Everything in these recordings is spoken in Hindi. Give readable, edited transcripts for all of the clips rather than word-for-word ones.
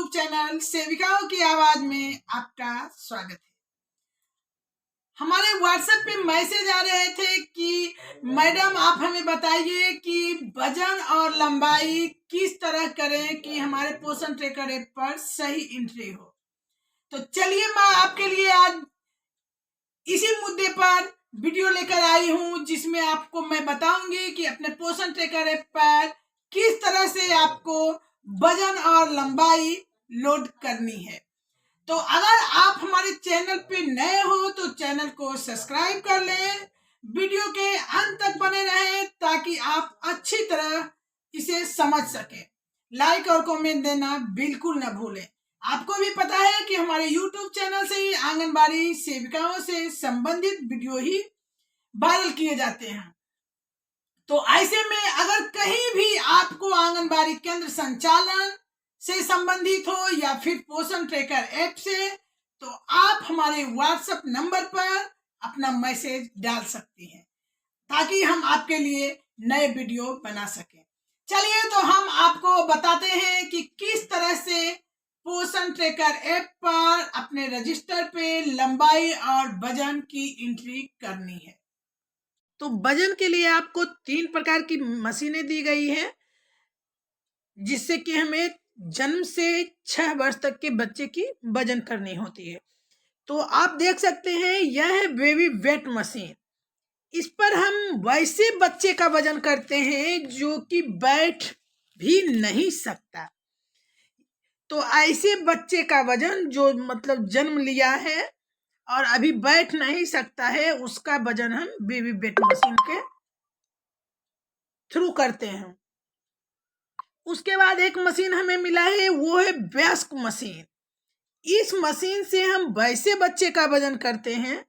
चैनल सेविकाओं की आवाज में आपका स्वागत है। हमारे व्हाट्सएप पे मैसेज आ रहे थे कि मैडम आप हमें बताइए कि वजन और लंबाई किस तरह करें कि हमारे पोषण ट्रैकर ऐप पर सही एंट्री हो। तो चलिए मैं आपके लिए आज इसी मुद्दे पर वीडियो लेकर आई हूं, जिसमें आपको मैं बताऊंगी कि अपने पोषण ट्रैकर ऐप पर किस तरह से आपको वजन और लंबाई लोड करनी है। तो अगर आप हमारे चैनल पे नए हो तो चैनल को सब्सक्राइब कर लें, वीडियो के अंत तक बने रहें ताकि आप अच्छी तरह इसे समझ सकें। लाइक और कमेंट देना बिल्कुल न भूलें। आपको भी पता है कि हमारे YouTube चैनल से ही आंगनबाड़ी सेविकाओं से संबंधित वीडियो ही वायरल किए जाते हैं। तो ऐसे में अगर कहीं भी आपको आंगनबाड़ी केंद्र संचालन से संबंधित हो या फिर पोषण ट्रैकर ऐप से, तो आप हमारे व्हाट्सएप नंबर पर अपना मैसेज डाल सकती हैं ताकि हम आपके लिए नए वीडियो बना सकें। चलिए तो हम आपको बताते हैं कि किस तरह से पोषण ट्रैकर ऐप पर अपने रजिस्टर पे लंबाई और वजन की एंट्री करनी है। तो वजन के लिए आपको 3 प्रकार की मशीनें दी गई हैं, जिससे कि हमें जन्म से 6 वर्ष तक के बच्चे की वजन करनी होती है। तो आप देख सकते हैं यह है बेबी वेट मशीन। इस पर हम वैसे बच्चे का वजन करते हैं जो कि बैठ भी नहीं सकता। तो ऐसे बच्चे का वजन जो मतलब जन्म लिया है और अभी बैठ नहीं सकता है, उसका वजन हम बेबी वेट मशीन के थ्रू करते हैं। उसके बाद एक मशीन हमें मिला है, वो है वयस्क मशीन। इस मशीन से हम वैसे बच्चे का वजन करते हैं।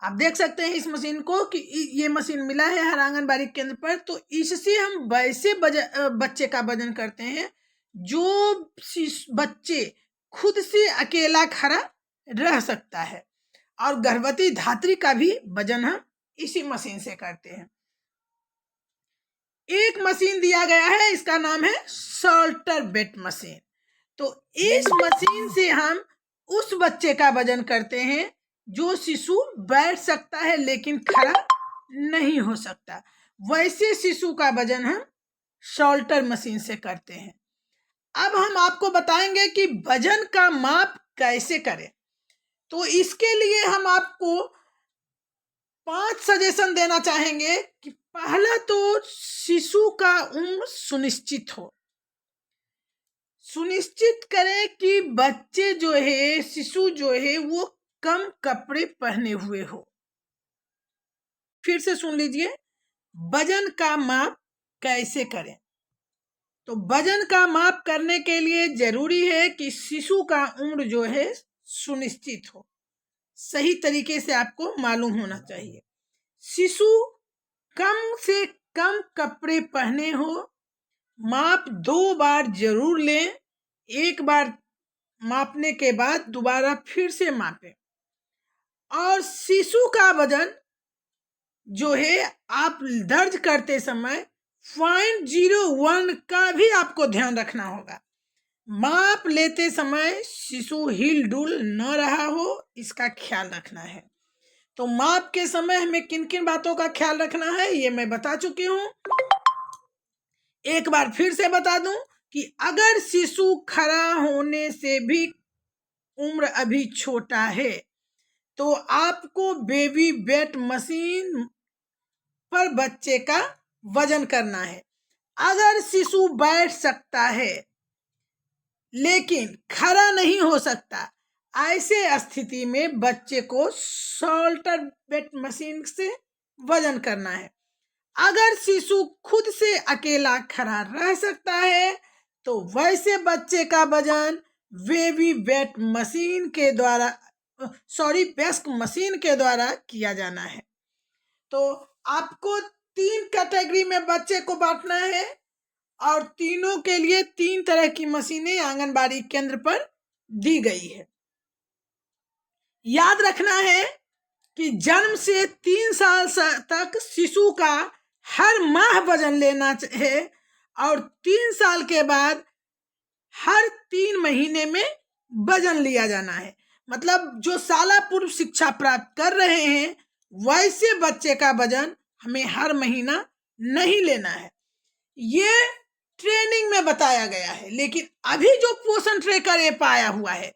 आप देख सकते हैं इस मशीन को कि ये मशीन मिला है हर आंगनबाड़ी केंद्र पर। तो इससे हम वैसे बच्चे का वजन करते हैं जो बच्चे खुद से अकेला खड़ा रह सकता है, और गर्भवती धात्री का भी वजन हम इसी मशीन से करते हैं। एक मशीन दिया गया है, इसका नाम है सॉल्टर वेट मशीन। तो इस मशीन से हम उस बच्चे का वजन करते हैं जो शिशु बैठ सकता है लेकिन खड़ा नहीं हो सकता। वैसे शिशु का वजन हम सॉल्टर मशीन से करते हैं। अब हम आपको बताएंगे कि वजन का माप कैसे करें। तो इसके लिए हम आपको 5 सजेशन देना चाहेंगे कि पहला तो शिशु का उम्र सुनिश्चित हो। सुनिश्चित करें कि बच्चे जो है, शिशु जो है, वो कम कपड़े पहने हुए हो। फिर से सुन लीजिए, वजन का माप कैसे करें। तो वजन का माप करने के लिए जरूरी है कि शिशु का उम्र जो है सुनिश्चित हो। सही तरीके से आपको मालूम होना चाहिए। शिशु कम से कम कपड़े पहने हो। माप 2 बार जरूर लें। एक बार मापने के बाद दोबारा फिर से मापें। और शिशु का वजन जो है आप दर्ज करते समय 0.01 का भी आपको ध्यान रखना होगा। माप लेते समय शिशु हिल डुल न रहा हो, इसका ख्याल रखना है। तो माप के समय हमें किन किन बातों का ख्याल रखना है ये मैं बता चुकी हूं। एक बार फिर से बता दूं कि अगर शिशु खड़ा होने से भी उम्र अभी छोटा है तो आपको बेबी वेट मशीन पर बच्चे का वजन करना है। अगर शिशु बैठ सकता है लेकिन खड़ा नहीं हो सकता, ऐसे स्थिति में बच्चे को सॉल्टर वेट मशीन से वजन करना है। अगर शिशु खुद से अकेला खड़ा रह सकता है तो वैसे बच्चे का वजन बेबी वेट मशीन के द्वारा वयस्क मशीन के द्वारा किया जाना है। तो आपको 3 कैटेगरी में बच्चे को बांटना है और तीनों के लिए 3 तरह की मशीनें आंगनबाड़ी केंद्र पर दी गई है। याद रखना है कि जन्म से 3 साल तक शिशु का हर माह वजन लेना है और 3 साल के बाद हर 3 महीने में वजन लिया जाना है। मतलब जो शाला पूर्व शिक्षा प्राप्त कर रहे हैं वैसे बच्चे का वजन हमें हर महीना नहीं लेना है। ये ट्रेनिंग में बताया गया है, लेकिन अभी जो पोषण ट्रैकर ऐप आया हुआ है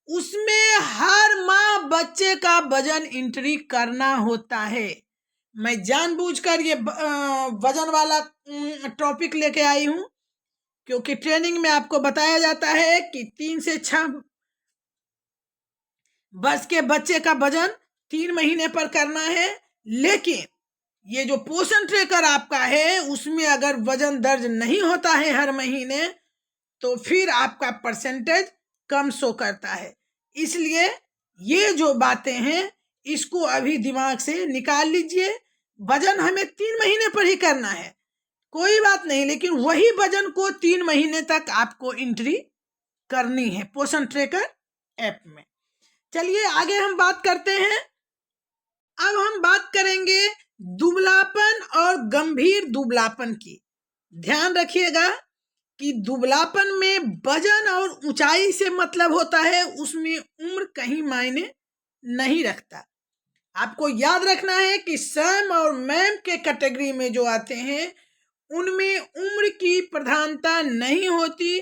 उसमें हर माह बच्चे का वजन एंट्री करना होता है। मैं जानबूझकर ये वजन वाला टॉपिक लेके आई हूं, क्योंकि ट्रेनिंग में आपको बताया जाता है कि 3 से 6 वर्ष के बच्चे का वजन 3 महीने पर करना है। लेकिन ये जो पोषण ट्रैकर आपका है उसमें अगर वजन दर्ज नहीं होता है हर महीने तो फिर आपका परसेंटेज कम शो करता है। इसलिए ये जो बातें हैं इसको अभी दिमाग से निकाल लीजिए। वजन हमें 3 महीने पर ही करना है, कोई बात नहीं, लेकिन वही वजन को 3 महीने तक आपको एंट्री करनी है पोषण ट्रैकर ऐप में। चलिए आगे हम बात करते हैं। अब हम बात करेंगे दुबलापन और गंभीर दुबलापन की। ध्यान रखिएगा कि दुबलापन में वजन और ऊंचाई से मतलब होता है, उसमें उम्र कहीं मायने नहीं रखता। आपको याद रखना है कि सैम और मैम के कैटेगरी में जो आते हैं उनमें उम्र की प्रधानता नहीं होती,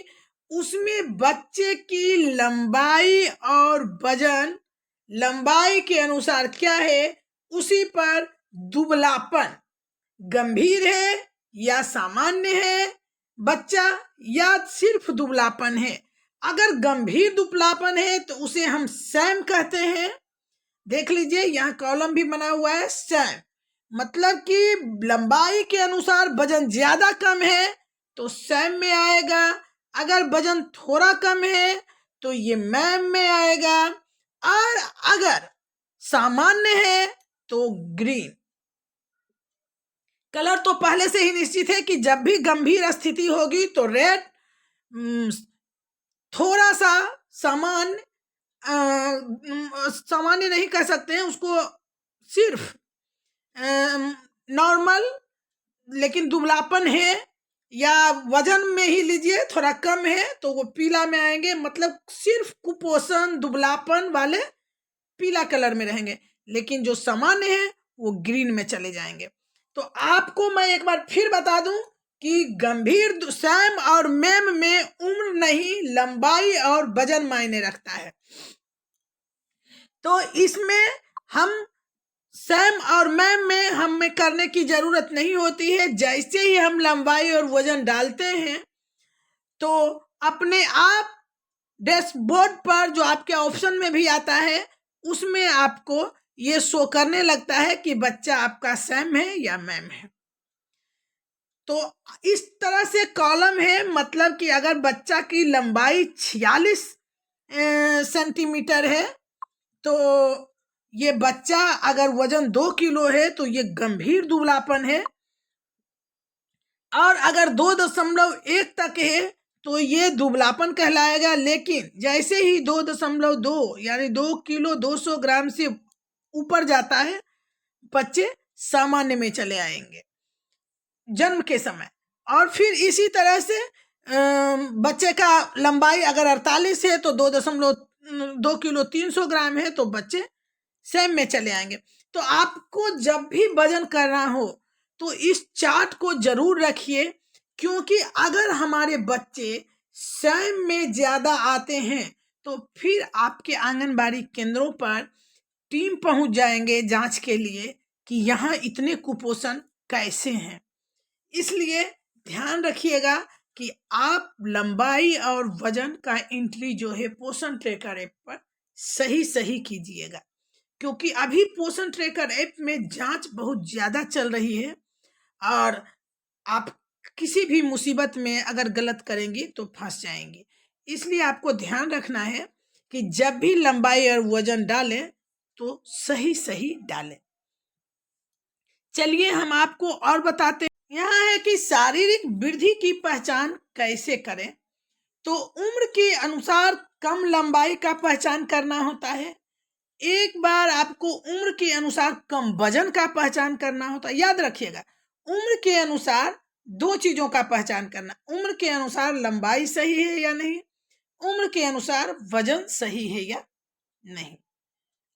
उसमें बच्चे की लंबाई और वजन, लंबाई के अनुसार क्या है उसी पर दुबलापन गंभीर है या सामान्य है बच्चा, या सिर्फ दुबलापन है। अगर गंभीर दुबलापन है तो उसे हम सैम कहते हैं। देख लीजिए यहाँ कॉलम भी बना हुआ है सैम, मतलब कि लंबाई के अनुसार वजन ज्यादा कम है तो सैम में आएगा, अगर वजन थोड़ा कम है तो ये मैम में आएगा, और अगर सामान्य है तो ग्रीन। कलर तो पहले से ही निश्चित है कि जब भी गंभीर स्थिति होगी तो रेड, थोड़ा सा सामान्य नहीं कह सकते हैं उसको, सिर्फ नॉर्मल, लेकिन दुबलापन है या वजन में ही लीजिए थोड़ा कम है तो वो पीला में आएंगे, मतलब सिर्फ कुपोषण दुबलापन वाले पीला कलर में रहेंगे, लेकिन जो सामान्य है वो ग्रीन में चले जाएंगे। तो आपको मैं एक बार फिर बता दूं कि गंभीर सैम और मैम में उम्र नहीं लंबाई और वजन मायने रखता है। तो इसमें हम सैम और मैम में हमें करने की जरूरत नहीं होती है। जैसे ही हम लंबाई और वजन डालते हैं तो अपने आप डैशबोर्ड पर जो आपके ऑप्शन में भी आता है उसमें आपको ये शो करने लगता है कि बच्चा आपका सैम है या मैम है। तो इस तरह से कॉलम है, मतलब कि अगर बच्चा की लंबाई 46 सेंटीमीटर है तो ये बच्चा, अगर वजन 2 किलो है तो ये गंभीर दुबलापन है, और अगर 2.1 तक है तो ये दुबलापन कहलाएगा। लेकिन जैसे ही 2.2 यानी 2 किलो 200 ग्राम से ऊपर जाता है बच्चे सामान्य में चले आएंगे जन्म के समय। और फिर इसी तरह से बच्चे का लंबाई अगर 48 है तो 2.2 किलो 300 ग्राम है तो बच्चे सैम में चले आएंगे। तो आपको जब भी वजन करना हो तो इस चार्ट को जरूर रखिए, क्योंकि अगर हमारे बच्चे सैम में ज्यादा आते हैं तो फिर आपके आंगनबाड़ी केंद्रों पर टीम पहुंच जाएंगे जांच के लिए कि यहाँ इतने कुपोषण कैसे हैं। इसलिए ध्यान रखिएगा कि आप लंबाई और वजन का एंट्री जो है पोषण ट्रैकर ऐप पर सही कीजिएगा, क्योंकि अभी पोषण ट्रैकर ऐप में जांच बहुत ज्यादा चल रही है और आप किसी भी मुसीबत में अगर गलत करेंगे तो फंस जाएंगे। इसलिए आपको ध्यान रखना है कि जब भी लंबाई और वजन डालें तो सही डालें। चलिए हम आपको और बताते हैं। यहाँ है कि शारीरिक वृद्धि की पहचान कैसे करें। तो उम्र के अनुसार कम लंबाई का पहचान करना होता है, एक बार आपको उम्र के अनुसार कम वजन का पहचान करना होता है। याद रखिएगा, उम्र के अनुसार दो चीजों का पहचान करना, उम्र के अनुसार लंबाई सही है या नहीं, उम्र के अनुसार वजन सही है या नहीं।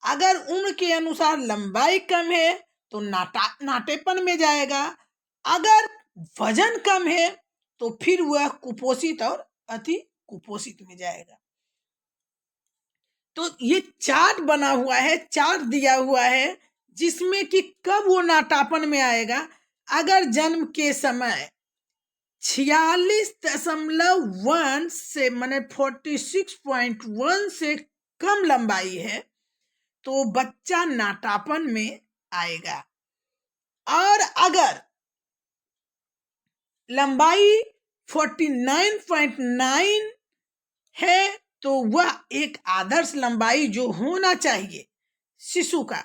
अगर उम्र के अनुसार लंबाई कम है तो नाटेपन में जाएगा, अगर वजन कम है तो फिर वह कुपोषित और अति कुपोषित में जाएगा। तो ये चार्ट बना हुआ है, चार्ट दिया हुआ है जिसमें कि कब वो नाटापन में आएगा। अगर जन्म के समय 46.1 से माने 46.1 से कम लंबाई है तो बच्चा नाटापन में आएगा, और अगर लंबाई 49.9 है तो वह एक आदर्श लंबाई जो होना चाहिए शिशु का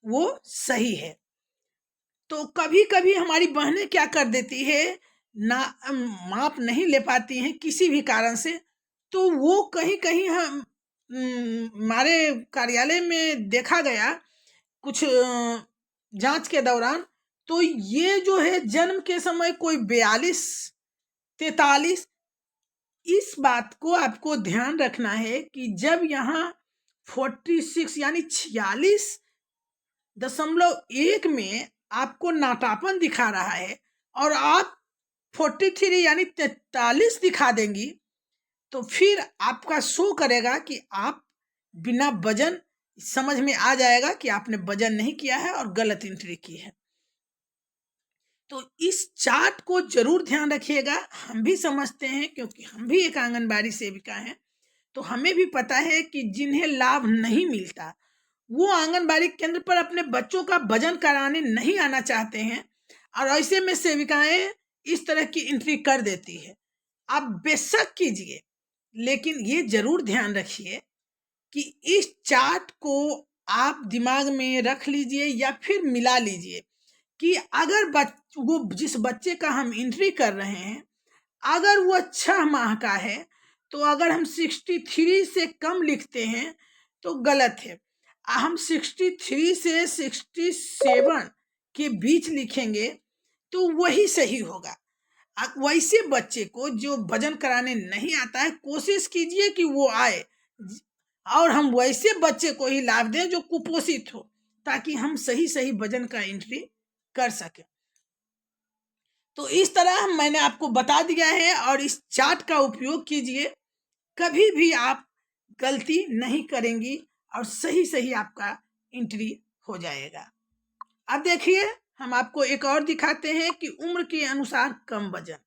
वो सही है। तो कभी कभी हमारी बहनें क्या कर देती है, ना माप नहीं ले पाती हैं किसी भी कारण से, तो वो कहीं कहीं हम हमारे कार्यालय में देखा गया कुछ जांच के दौरान, तो ये जो है जन्म के समय कोई 42-43, इस बात को आपको ध्यान रखना है कि जब यहाँ 46 यानी 46.1 में आपको नाटापन दिखा रहा है और आप 43 यानी 43 दिखा देंगी तो फिर आपका शो करेगा कि आप बिना वजन, समझ में आ जाएगा कि आपने वजन नहीं किया है और गलत एंट्री की है। तो इस चार्ट को जरूर ध्यान रखिएगा। हम भी समझते हैं क्योंकि हम भी एक आंगनबाड़ी सेविका हैं, तो हमें भी पता है कि जिन्हें लाभ नहीं मिलता वो आंगनबाड़ी केंद्र पर अपने बच्चों का वजन कराने नहीं आना चाहते हैं, और ऐसे में सेविकाएं इस तरह की एंट्री कर देती है। आप बेशक कीजिए, लेकिन ये जरूर ध्यान रखिए कि इस चार्ट को आप दिमाग में रख लीजिए या फिर मिला लीजिए कि अगर वो जिस बच्चे का हम एंट्री कर रहे हैं अगर वो 6 माह का है तो अगर हम 63 से कम लिखते हैं तो गलत है। हम 63 से 67 के बीच लिखेंगे तो वही सही होगा। वैसे बच्चे को जो वजन कराने नहीं आता है कोशिश कीजिए कि वो आए, और हम वैसे बच्चे को ही लाभ दें जो कुपोषित हो, ताकि हम सही सही वजन का एंट्री कर सके। तो इस तरह मैंने आपको बता दिया है और इस चार्ट का उपयोग कीजिए, कभी भी आप गलती नहीं करेंगी और सही सही आपका एंट्री हो जाएगा। अब देखिए हम आपको एक और दिखाते हैं कि उम्र के अनुसार कम वजन,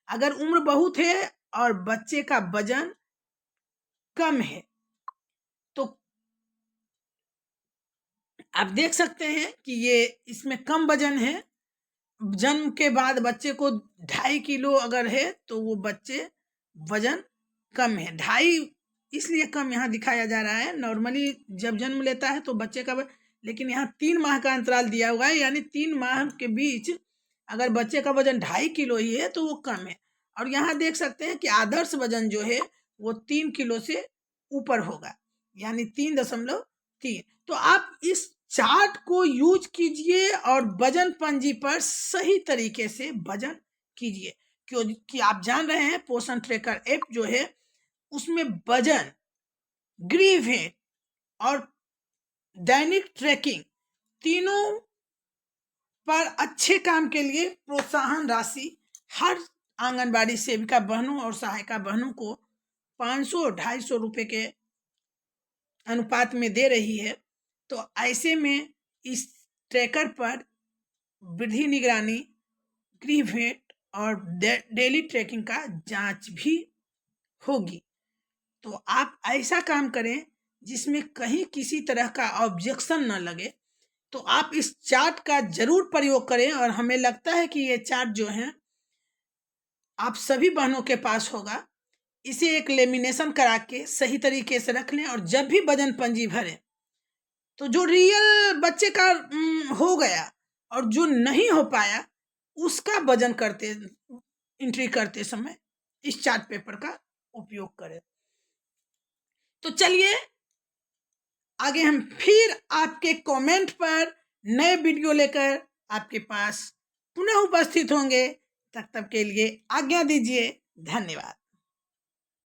अगर उम्र बहुत है और बच्चे का वजन कम है तो आप देख सकते हैं कि ये इसमें कम वजन है। जन्म के बाद बच्चे को 2.5 किलो अगर है तो वो बच्चे वजन कम है। 2.5 इसलिए कम यहाँ दिखाया जा रहा है, नॉर्मली जब जन्म लेता है तो बच्चे का लेकिन यहाँ 3 माह का अंतराल दिया हुआ है, यानी 3 माह के बीच अगर बच्चे का वजन 2.5 किलो ही है तो वो कम है। और यहाँ देख सकते हैं कि आदर्श वजन जो है वो 3 किलो से ऊपर होगा, यानी 3.3। तो आप इस चार्ट को यूज कीजिए और वजन पंजी पर सही तरीके से वजन कीजिए, क्योंकि आप जान रहे हैं पोषण ट्रैकर ऐप जो है उसमें वजन, ग्रीव वेट और दैनिक ट्रैकिंग तीनों पर अच्छे काम के लिए प्रोत्साहन राशि हर आंगनबाड़ी सेविका बहनों और सहायिका बहनों को 500-250 रुपए के अनुपात में दे रही है। तो ऐसे में इस ट्रैकर पर वृद्धि निगरानी, ग्रीव वेट और डेली ट्रैकिंग का जांच भी होगी। तो आप ऐसा काम करें जिसमें कहीं किसी तरह का ऑब्जेक्शन न लगे। तो आप इस चार्ट का जरूर प्रयोग करें, और हमें लगता है कि ये चार्ट जो है आप सभी बहनों के पास होगा। इसे एक लेमिनेशन करा के सही तरीके से रख लें, और जब भी वजन पंजी भरें तो जो रियल बच्चे का हो गया और जो नहीं हो पाया उसका वजन करते एंट्री करते समय इस चार्ट पेपर का उपयोग करें। तो चलिए आगे हम फिर आपके कमेंट पर नए वीडियो लेकर आपके पास पुनः उपस्थित होंगे। तब तक के लिए आज्ञा दीजिए। धन्यवाद।